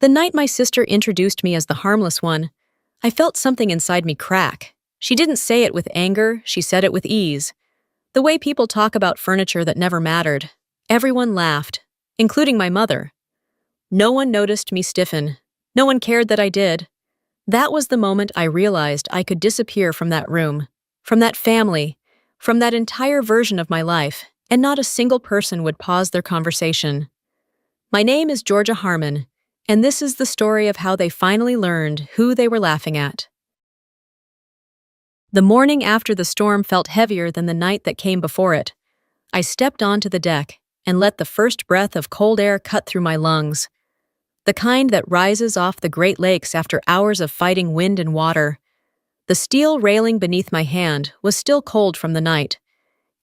The night my sister introduced me as the harmless one, I felt something inside me crack. She didn't say it with anger, she said it with ease. The way people talk about furniture that never mattered. Everyone laughed, including my mother. No one noticed me stiffen. No one cared that I did. That was the moment I realized I could disappear from that room, from that family, from that entire version of my life, and not a single person would pause their conversation. My name is Georgia Harmon, and this is the story of how they finally learned who they were laughing at. The morning after the storm felt heavier than the night that came before it. I stepped onto the deck and let the first breath of cold air cut through my lungs. The kind that rises off the Great Lakes after hours of fighting wind and water. The steel railing beneath my hand was still cold from the night,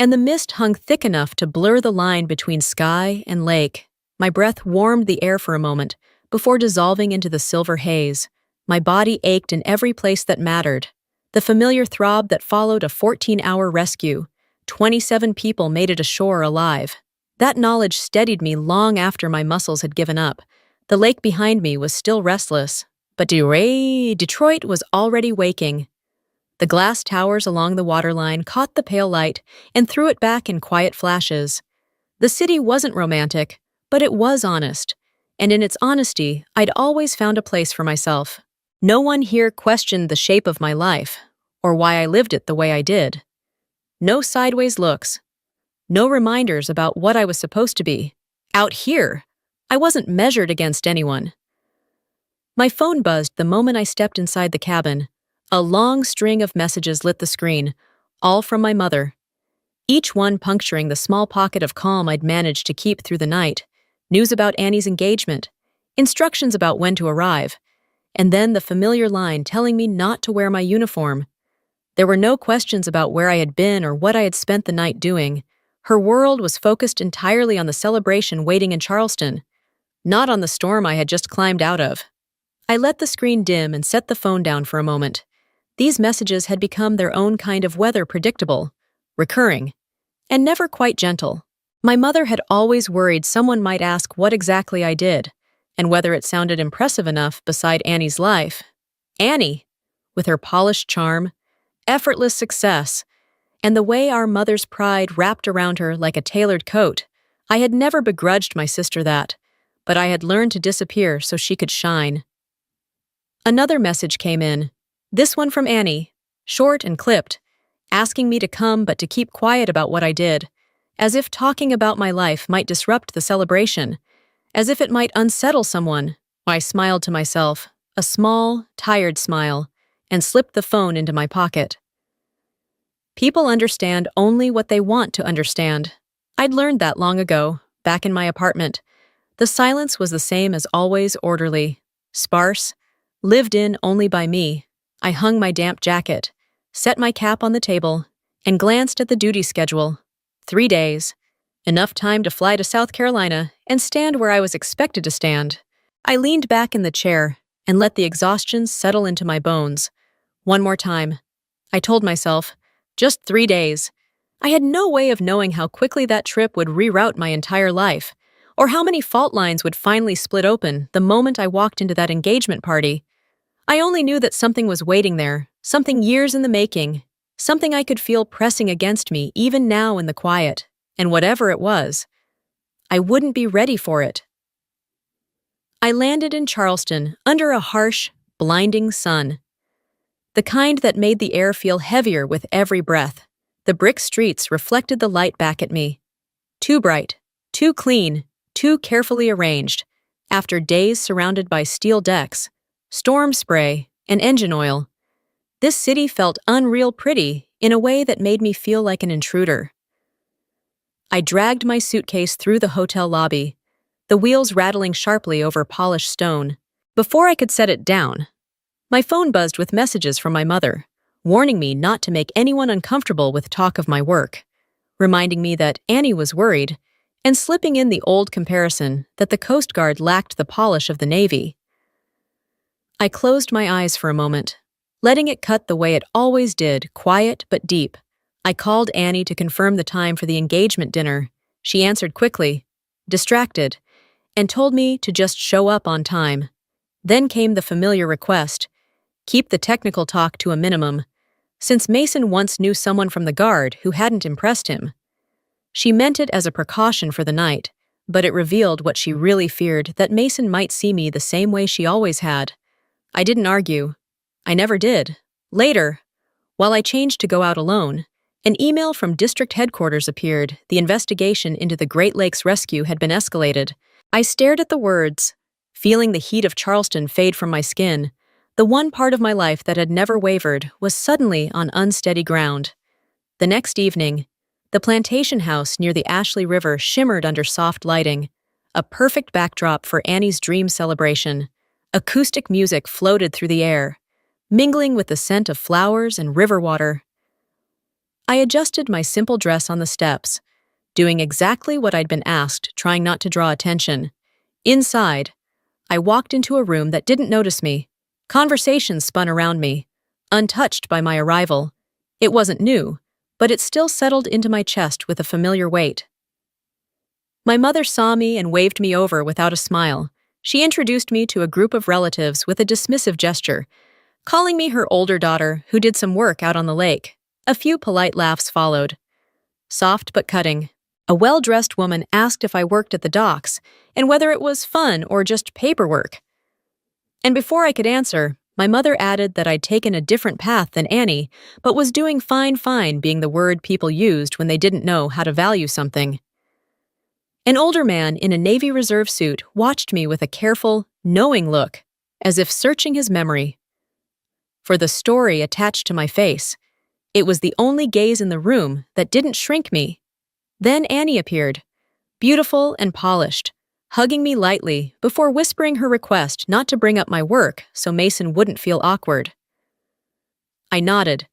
and the mist hung thick enough to blur the line between sky and lake. My breath warmed the air for a moment before dissolving into the silver haze. My body ached in every place that mattered. The familiar throb that followed a 14-hour rescue. 27 people made it ashore alive. That knowledge steadied me long after my muscles had given up. The lake behind me was still restless, but Detroit was already waking. The glass towers along the waterline caught the pale light and threw it back in quiet flashes. The city wasn't romantic, but it was honest, and in its honesty, I'd always found a place for myself. No one here questioned the shape of my life, or why I lived it the way I did. No sideways looks. No reminders about what I was supposed to be. Out here, I wasn't measured against anyone. My phone buzzed the moment I stepped inside the cabin. A long string of messages lit the screen, all from my mother. Each one puncturing the small pocket of calm I'd managed to keep through the night. News about Annie's engagement, instructions about when to arrive, and then the familiar line telling me not to wear my uniform. There were no questions about where I had been or what I had spent the night doing. Her world was focused entirely on the celebration waiting in Charleston, not on the storm I had just climbed out of. I let the screen dim and set the phone down for a moment. These messages had become their own kind of weather, predictable, recurring, and never quite gentle. My mother had always worried someone might ask what exactly I did, and whether it sounded impressive enough beside Annie's life. Annie, with her polished charm, effortless success, and the way our mother's pride wrapped around her like a tailored coat. I had never begrudged my sister that, but I had learned to disappear so she could shine. Another message came in, this one from Annie, short and clipped, asking me to come but to keep quiet about what I did, as if talking about my life might disrupt the celebration, as if it might unsettle someone. I smiled to myself, a small, tired smile, and slipped the phone into my pocket. People understand only what they want to understand. I'd learned that long ago, back in my apartment. The silence was the same as always, orderly, sparse, lived in only by me. I hung my damp jacket, set my cap on the table, and glanced at the duty schedule. 3 days. Enough time to fly to South Carolina and stand where I was expected to stand. I leaned back in the chair and let the exhaustion settle into my bones. One more time. I told myself, just 3 days. I had no way of knowing how quickly that trip would reroute my entire life, or how many fault lines would finally split open the moment I walked into that engagement party. I only knew that something was waiting there, something years in the making, something I could feel pressing against me even now in the quiet, and whatever it was, I wouldn't be ready for it. I landed in Charleston under a harsh, blinding sun. The kind that made the air feel heavier with every breath. The brick streets reflected the light back at me. Too bright, too clean, too carefully arranged, after days surrounded by steel decks, storm spray, and engine oil. This city felt unreal pretty in a way that made me feel like an intruder. I dragged my suitcase through the hotel lobby, the wheels rattling sharply over polished stone. Before I could set it down, my phone buzzed with messages from my mother, warning me not to make anyone uncomfortable with talk of my work, reminding me that Annie was worried, and slipping in the old comparison that the Coast Guard lacked the polish of the Navy. I closed my eyes for a moment, letting it cut the way it always did, quiet but deep. I called Annie to confirm the time for the engagement dinner. She answered quickly, distracted, and told me to just show up on time. Then came the familiar request: keep the technical talk to a minimum, since Mason once knew someone from the guard who hadn't impressed him. She meant it as a precaution for the night, but it revealed what she really feared, that Mason might see me the same way she always had. I didn't argue. I never did. Later, while I changed to go out alone, an email from district headquarters appeared. The investigation into the Great Lakes rescue had been escalated. I stared at the words, feeling the heat of Charleston fade from my skin. The one part of my life that had never wavered was suddenly on unsteady ground. The next evening, the plantation house near the Ashley River shimmered under soft lighting, a perfect backdrop for Annie's dream celebration. Acoustic music floated through the air, mingling with the scent of flowers and river water. I adjusted my simple dress on the steps, doing exactly what I'd been asked, trying not to draw attention. Inside, I walked into a room that didn't notice me. Conversations spun around me, untouched by my arrival. It wasn't new, but it still settled into my chest with a familiar weight. My mother saw me and waved me over without a smile. She introduced me to a group of relatives with a dismissive gesture, calling me her older daughter who did some work out on the lake. A few polite laughs followed, soft but cutting. A well-dressed woman asked if I worked at the docks and whether it was fun or just paperwork. And before I could answer, my mother added that I'd taken a different path than Annie, but was doing fine being the word people used when they didn't know how to value something. An older man in a Navy Reserve suit watched me with a careful, knowing look, as if searching his memory for the story attached to my face. It was the only gaze in the room that didn't shrink me. Then Annie appeared, beautiful and polished, hugging me lightly before whispering her request not to bring up my work so Mason wouldn't feel awkward. I nodded,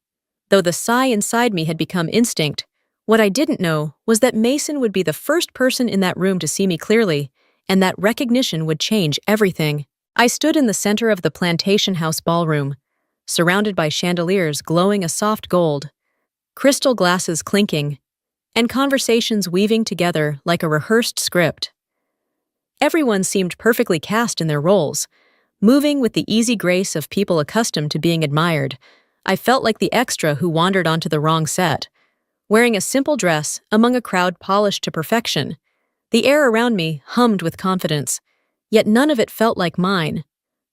though the sigh inside me had become instinct. What I didn't know was that Mason would be the first person in that room to see me clearly, and that recognition would change everything. I stood in the center of the plantation house ballroom, surrounded by chandeliers glowing a soft gold, crystal glasses clinking, and conversations weaving together like a rehearsed script. Everyone seemed perfectly cast in their roles, moving with the easy grace of people accustomed to being admired. I felt like the extra who wandered onto the wrong set, wearing a simple dress among a crowd polished to perfection. The air around me hummed with confidence, yet none of it felt like mine.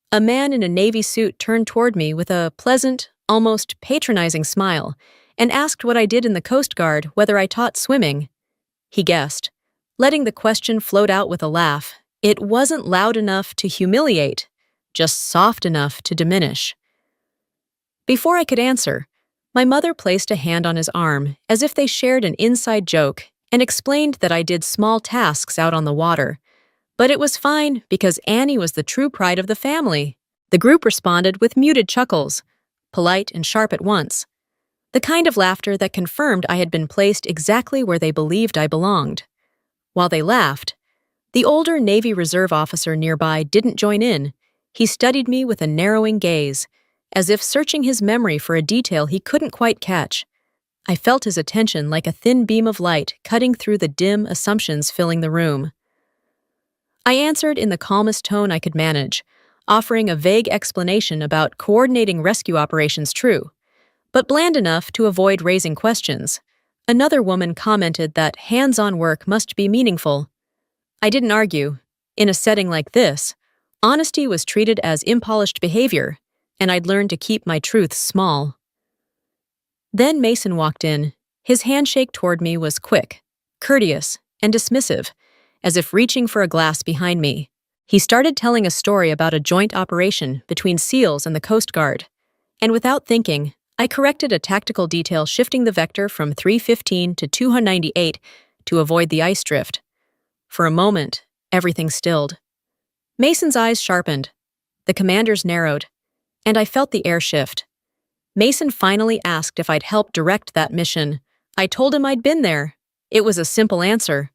A man in a navy suit turned toward me with a pleasant, almost patronizing smile, and asked what I did in the Coast Guard, whether I taught swimming. He guessed, letting the question float out with a laugh. It wasn't loud enough to humiliate, just soft enough to diminish. Before I could answer, my mother placed a hand on his arm as if they shared an inside joke and explained that I did small tasks out on the water. But it was fine because Annie was the true pride of the family. The group responded with muted chuckles, polite and sharp at once, the kind of laughter that confirmed I had been placed exactly where they believed I belonged. While they laughed, the older Navy Reserve officer nearby didn't join in. He studied me with a narrowing gaze, as if searching his memory for a detail he couldn't quite catch. I felt his attention like a thin beam of light cutting through the dim assumptions filling the room. I answered in the calmest tone I could manage, offering a vague explanation about coordinating rescue operations. True, but bland enough to avoid raising questions. Another woman commented that hands-on work must be meaningful. I didn't argue. In a setting like this, honesty was treated as impolished behavior, and I'd learned to keep my truths small. Then Mason walked in. His handshake toward me was quick, courteous, and dismissive, as if reaching for a glass behind me. He started telling a story about a joint operation between SEALs and the Coast Guard, and without thinking, I corrected a tactical detail, shifting the vector from 315 to 298 to avoid the ice drift. For a moment, everything stilled. Mason's eyes sharpened, the commander's narrowed, and I felt the air shift. Mason finally asked if I'd helped direct that mission. I told him I'd been there. It was a simple answer,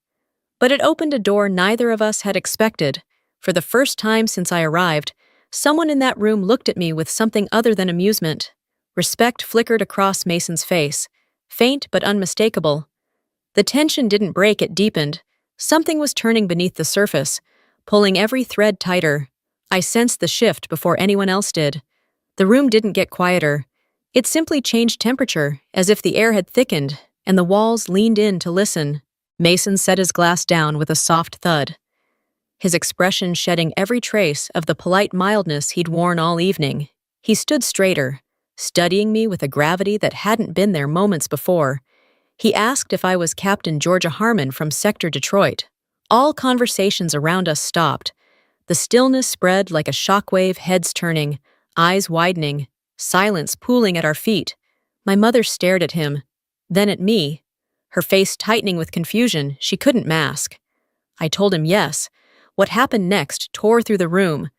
but it opened a door neither of us had expected. For the first time since I arrived, someone in that room looked at me with something other than amusement. Respect flickered across Mason's face, faint but unmistakable. The tension didn't break, it deepened. Something was turning beneath the surface, pulling every thread tighter. I sensed the shift before anyone else did. The room didn't get quieter. It simply changed temperature, as if the air had thickened, and the walls leaned in to listen. Mason set his glass down with a soft thud, his expression shedding every trace of the polite mildness he'd worn all evening. He stood straighter, studying me with a gravity that hadn't been there moments before. He asked if I was Captain Georgia Harmon from Sector Detroit. All conversations around us stopped. The stillness spread like a shockwave, heads turning, eyes widening, silence pooling at our feet. My mother stared at him, then at me, her face tightening with confusion she couldn't mask. I told him yes. What happened next tore through the room.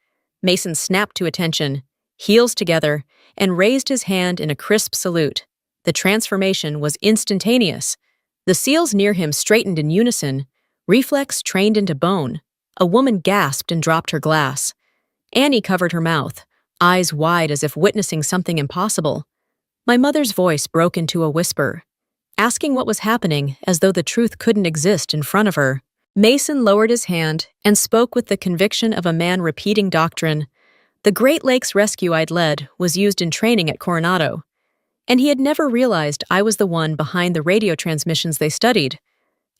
Mason snapped to attention, heels together, and raised his hand in a crisp salute. The transformation was instantaneous. The seals near him straightened in unison, reflex trained into bone. A woman gasped and dropped her glass. Annie covered her mouth, eyes wide as if witnessing something impossible. My mother's voice broke into a whisper, asking what was happening as though the truth couldn't exist in front of her. Mason lowered his hand and spoke with the conviction of a man repeating doctrine. The Great Lakes rescue I'd led was used in training at Coronado, and he had never realized I was the one behind the radio transmissions they studied.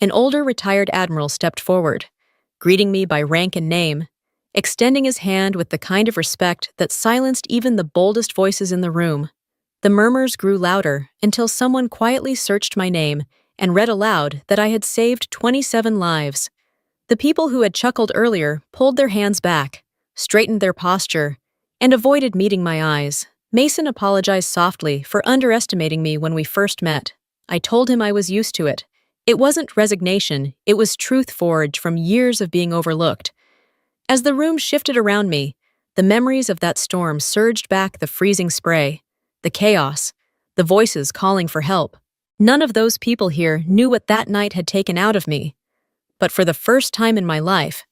An older retired admiral stepped forward, greeting me by rank and name, extending his hand with the kind of respect that silenced even the boldest voices in the room. The murmurs grew louder until someone quietly searched my name and read aloud that I had saved 27 lives. The people who had chuckled earlier pulled their hands back, straightened their posture, and avoided meeting my eyes. Mason apologized softly for underestimating me when we first met. I told him I was used to it. It wasn't resignation, it was truth forged from years of being overlooked. As the room shifted around me, the memories of that storm surged back, the freezing spray, the chaos, the voices calling for help. None of those people here knew what that night had taken out of me. But for the first time in my life,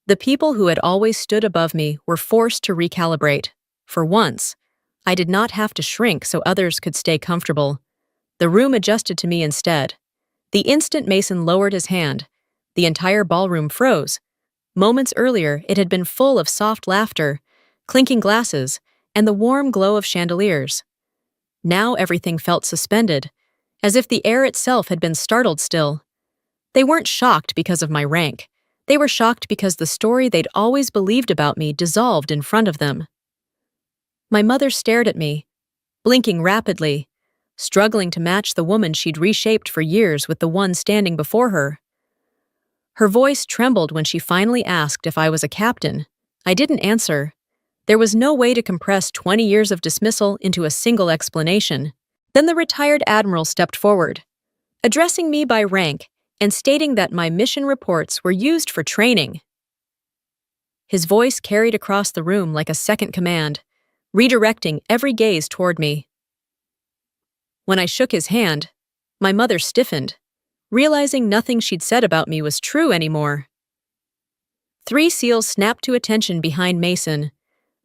the people who had always stood above me were forced to recalibrate. For once, I did not have to shrink so others could stay comfortable. The room adjusted to me instead. The instant Mason lowered his hand, the entire ballroom froze. Moments earlier, it had been full of soft laughter, clinking glasses, and the warm glow of chandeliers. Now everything felt suspended, as if the air itself had been startled still. They weren't shocked because of my rank. They were shocked because the story they'd always believed about me dissolved in front of them. My mother stared at me, blinking rapidly, struggling to match the woman she'd reshaped for years with the one standing before her. Her voice trembled when she finally asked if I was a captain. I didn't answer. There was no way to compress 20 years of dismissal into a single explanation. Then the retired admiral stepped forward, addressing me by rank and stating that my mission reports were used for training. His voice carried across the room like a second command, redirecting every gaze toward me. When I shook his hand, my mother stiffened, realizing nothing she'd said about me was true anymore. 3 SEALs snapped to attention behind Mason,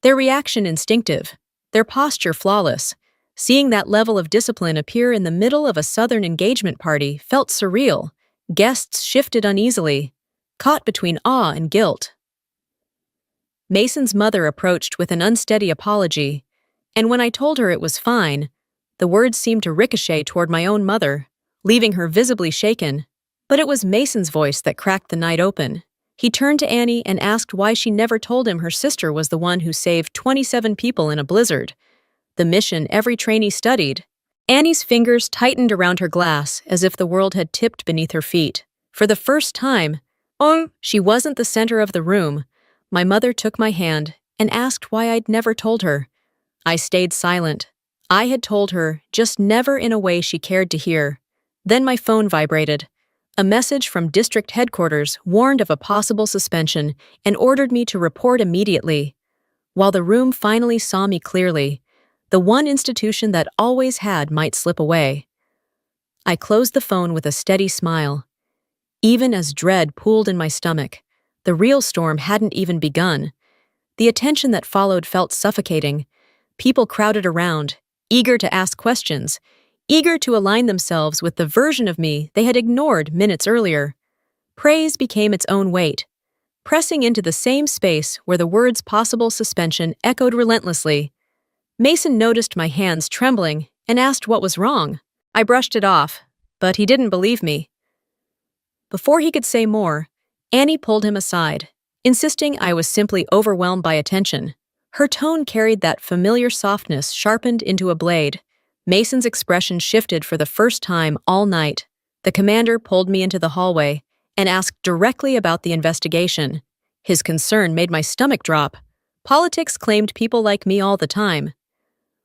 their reaction instinctive, their posture flawless. Seeing that level of discipline appear in the middle of a Southern engagement party felt surreal. Guests shifted uneasily, caught between awe and guilt. Mason's mother approached with an unsteady apology, and when I told her it was fine, the words seemed to ricochet toward my own mother, leaving her visibly shaken. But it was Mason's voice that cracked the night open. He turned to Annie and asked why she never told him her sister was the one who saved 27 people in a blizzard, the mission every trainee studied. Annie's fingers tightened around her glass as if the world had tipped beneath her feet. For the first time, she wasn't the center of the room. My mother took my hand and asked why I'd never told her. I stayed silent. I had told her, just never in a way she cared to hear. Then my phone vibrated. A message from district headquarters warned of a possible suspension and ordered me to report immediately. While the room finally saw me clearly, the one institution that always had might slip away. I closed the phone with a steady smile. Even as dread pooled in my stomach, the real storm hadn't even begun. The attention that followed felt suffocating. People crowded around, eager to ask questions, eager to align themselves with the version of me they had ignored minutes earlier. Praise became its own weight. pressing into the same space where the words possible suspension echoed relentlessly. Mason noticed my hands trembling and asked what was wrong. I brushed it off, but he didn't believe me. Before he could say more, Annie pulled him aside, insisting I was simply overwhelmed by attention. Her tone carried that familiar softness sharpened into a blade. Mason's expression shifted for the first time all night. The commander pulled me into the hallway and asked directly about the investigation. His concern made my stomach drop. Politics claimed people like me all the time.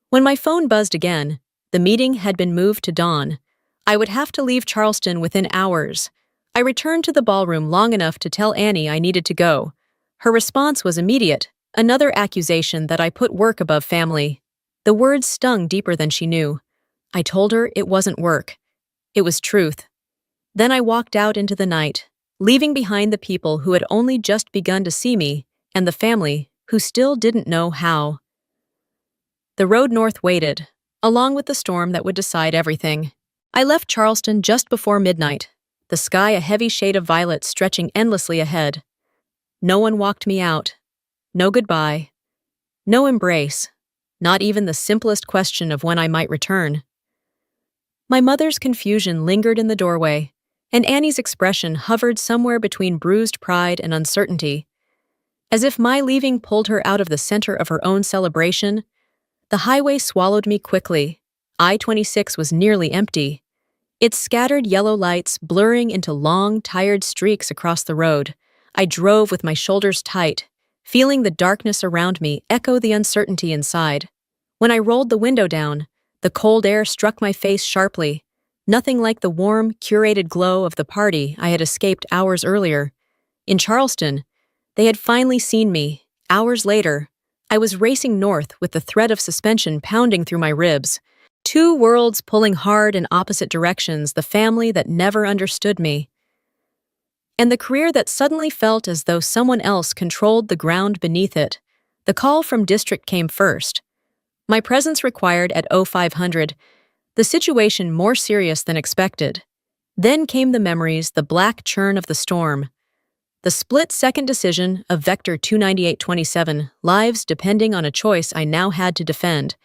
When my phone buzzed again, the meeting had been moved to dawn. I would have to leave Charleston within hours. I returned to the ballroom long enough to tell Annie I needed to go. Her response was immediate, another accusation that I put work above family. The words stung deeper than she knew. I told her it wasn't work. It was truth. Then I walked out into the night, leaving behind the people who had only just begun to see me and the family who still didn't know how. The road north waited, along with the storm that would decide everything. I left Charleston just before midnight, the sky a heavy shade of violet stretching endlessly ahead. No one walked me out. No goodbye. No embrace. Not even the simplest question of when I might return. My mother's confusion lingered in the doorway, and Annie's expression hovered somewhere between bruised pride and uncertainty. As if my leaving pulled her out of the center of her own celebration, the highway swallowed me quickly. I-26 was nearly empty, its scattered yellow lights blurring into long, tired streaks across the road. I drove with my shoulders tight, feeling the darkness around me echo the uncertainty inside. When I rolled the window down, the cold air struck my face sharply, nothing like the warm, curated glow of the party I had escaped hours earlier. In Charleston, they had finally seen me. Hours later, I was racing north with the threat of suspension pounding through my ribs. Two worlds pulling hard in opposite directions, the family that never understood me, and the career that suddenly felt as though someone else controlled the ground beneath it. The call from district came first. My presence required at 0500, the situation more serious than expected. Then came the memories, the black churn of the storm. The split-second decision of Vector 29827, lives depending on a choice I now had to defend.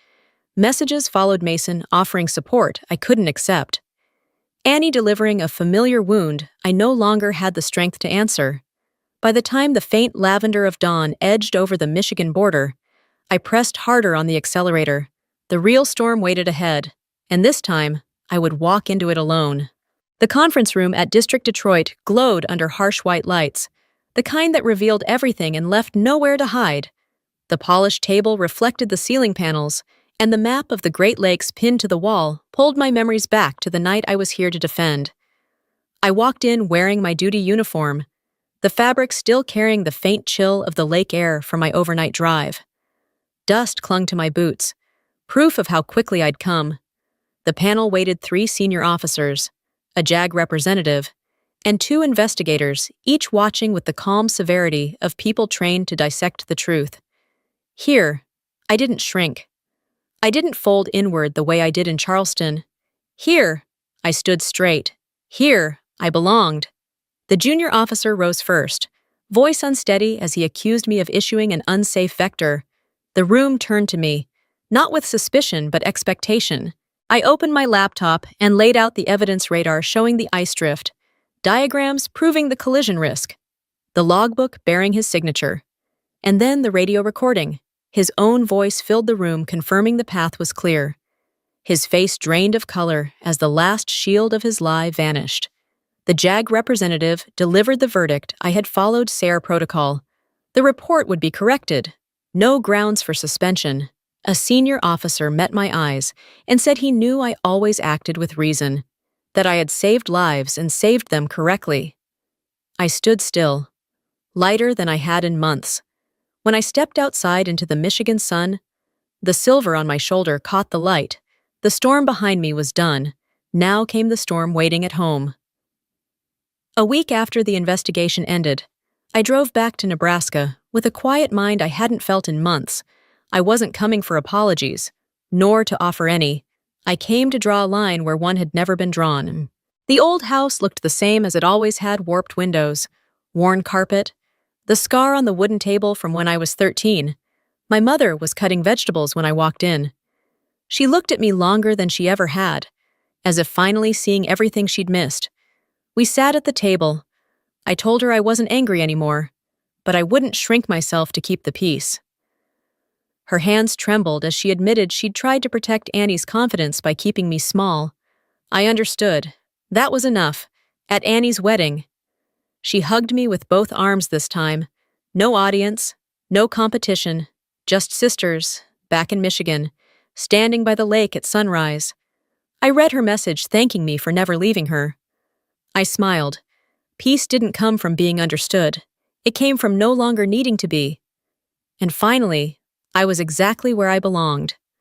Messages followed Mason offering support I couldn't accept. Annie delivering a familiar wound I no longer had the strength to answer. By the time the faint lavender of dawn edged over the Michigan border, I pressed harder on the accelerator. The real storm waited ahead, and this time, I would walk into it alone. The conference room at District Detroit glowed under harsh white lights, the kind that revealed everything and left nowhere to hide. The polished table reflected the ceiling panels, and the map of the Great Lakes pinned to the wall pulled my memories back to the night I was here to defend. I walked in wearing my duty uniform, the fabric still carrying the faint chill of the lake air from my overnight drive. Dust clung to my boots, proof of how quickly I'd come. The panel waited 3 senior officers, a JAG representative, and 2 investigators, each watching with the calm severity of people trained to dissect the truth. Here, I didn't shrink. I didn't fold inward the way I did in Charleston. Here, I stood straight. Here, I belonged. The junior officer rose first, voice unsteady as he accused me of issuing an unsafe vector. The room turned to me, not with suspicion but expectation. I opened my laptop and laid out the evidence radar showing the ice drift, diagrams proving the collision risk, the logbook bearing his signature, and then the radio recording. His own voice filled the room, confirming the path was clear. His face drained of color as the last shield of his lie vanished. The JAG representative delivered the verdict I had followed SARE protocol. The report would be corrected. No grounds for suspension. A senior officer met my eyes and said he knew I always acted with reason, that I had saved lives and saved them correctly. I stood still, lighter than I had in months. When I stepped outside into the Michigan sun, the silver on my shoulder caught the light. The storm behind me was done. Now came the storm waiting at home. A week after the investigation ended, I drove back to Nebraska with a quiet mind I hadn't felt in months. I wasn't coming for apologies, nor to offer any. I came to draw a line where one had never been drawn. The old house looked the same as it always had: warped windows, worn carpet, The scar on the wooden table from when I was 13. My mother was cutting vegetables when I walked in. She looked at me longer than she ever had, as if finally seeing everything she'd missed. We sat at the table. I told her I wasn't angry anymore, but I wouldn't shrink myself to keep the peace. Her hands trembled as she admitted she'd tried to protect Annie's confidence by keeping me small. I understood. That was enough. At Annie's wedding. She hugged me with both arms this time. No audience, no competition, just sisters, back in Michigan, standing by the lake at sunrise. I read her message thanking me for never leaving her. I smiled. Peace didn't come from being understood. It came from no longer needing to be. And finally, I was exactly where I belonged.